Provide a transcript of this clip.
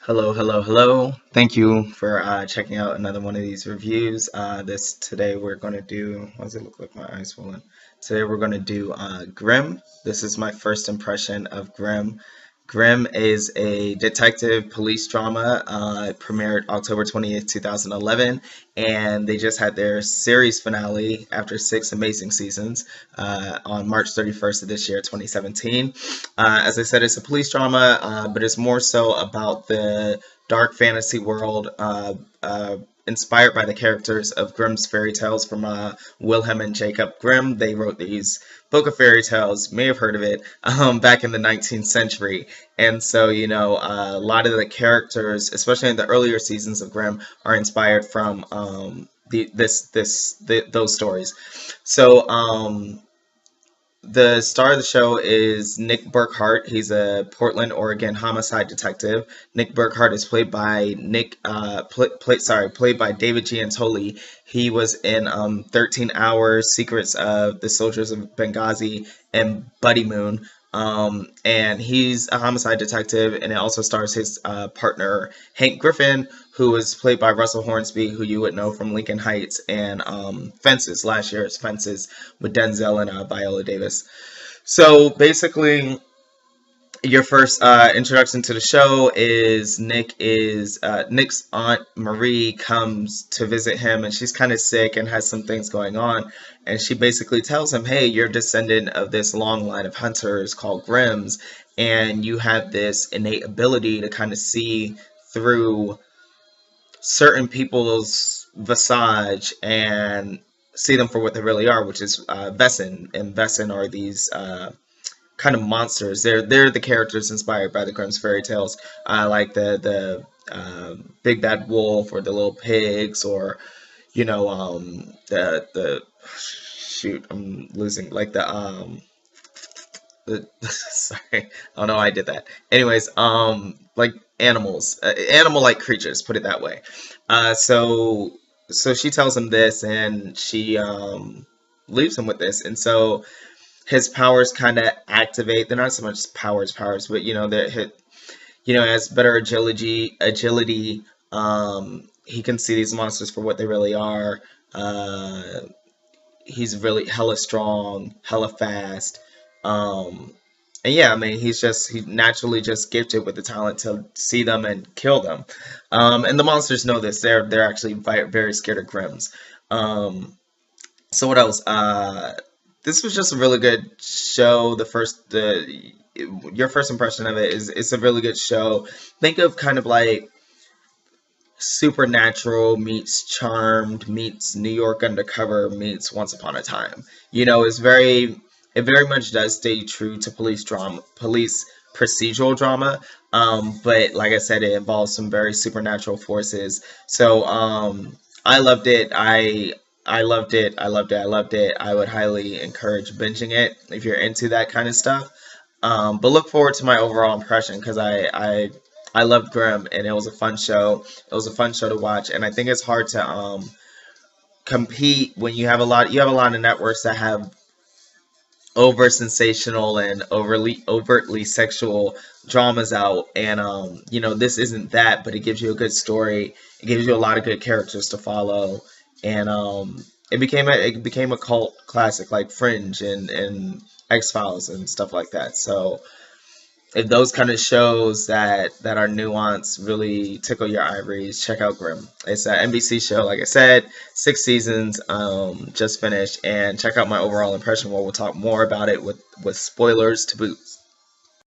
Hello, hello, hello. Thank you for checking out another one of these reviews. This today we're going to do, why does it look like my eyes swollen? Today we're going to do Grimm. This is my first impression of Grimm. Grimm is a detective police drama. It premiered October 20th, 2011, and they just had their series finale after 6 amazing seasons on March 31st of this year, 2017. As I said, it's a police drama, but it's more so about the dark fantasy world inspired by the characters of Grimm's fairy tales from Wilhelm and Jacob Grimm. They wrote these book of fairy tales, you may have heard of it, back in the 19th century. And so, a lot of the characters, especially in the earlier seasons of Grimm, are inspired from those stories. So, the star of the show is Nick Burkhardt. He's a Portland, Oregon homicide detective. Nick Burkhardt is played by played by David Giantoli. He was in 13 Hours, Secrets of the Soldiers of Benghazi, and Buddy Moon. And he's a homicide detective, and it also stars his partner Hank Griffin, who was played by Russell Hornsby, who you would know from Lincoln Heights and Fences, last year's Fences with Denzel and Viola Davis. So basically, your first introduction to the show is Nick's aunt Marie comes to visit him, and she's kind of sick and has some things going on, and she basically tells him, hey, you're a descendant of this long line of hunters called Grimms, and you have this innate ability to kind of see through certain people's visage and see them for what they really are, which is Vessin, and Vessin are these kind of monsters. They're the characters inspired by the Grimm's fairy tales, like the big bad wolf or the little pigs, or the shoot, I'm losing, like the sorry, I don't know why I did that. Anyways, like animals, animal-like creatures, put it that way. So she tells him this, and she leaves him with this, and so his powers kind of activate. They're not so much powers, but they're has better agility. He can see these monsters for what they really are. He's really hella strong, hella fast. Um, and yeah, I mean, he's naturally just gifted with the talent to see them and kill them. And the monsters know this. They're actually very scared of Grimms. So what else? This was just a really good show. Your first impression of it is it's a really good show. Think of kind of like Supernatural meets Charmed meets New York Undercover meets Once Upon a Time. It very much does stay true to police procedural drama. But like I said, it involves some very supernatural forces. So I loved it. I loved it. I loved it. I loved it. I would highly encourage binging it if you're into that kind of stuff. But look forward to my overall impression, because I loved Grimm, and it was a fun show. It was a fun show to watch, and I think it's hard to compete when you have a lot of networks that have over sensational and overtly sexual dramas out, and this isn't that, but it gives you a good story. It gives you a lot of good characters to follow, and it became a cult classic like Fringe and X-Files and stuff like that. So if those kind of shows that are nuanced really tickle your ivories, check out Grimm. It's an NBC show, like I said, 6 seasons, just finished, and check out my overall impression where we'll talk more about it with spoilers to boot.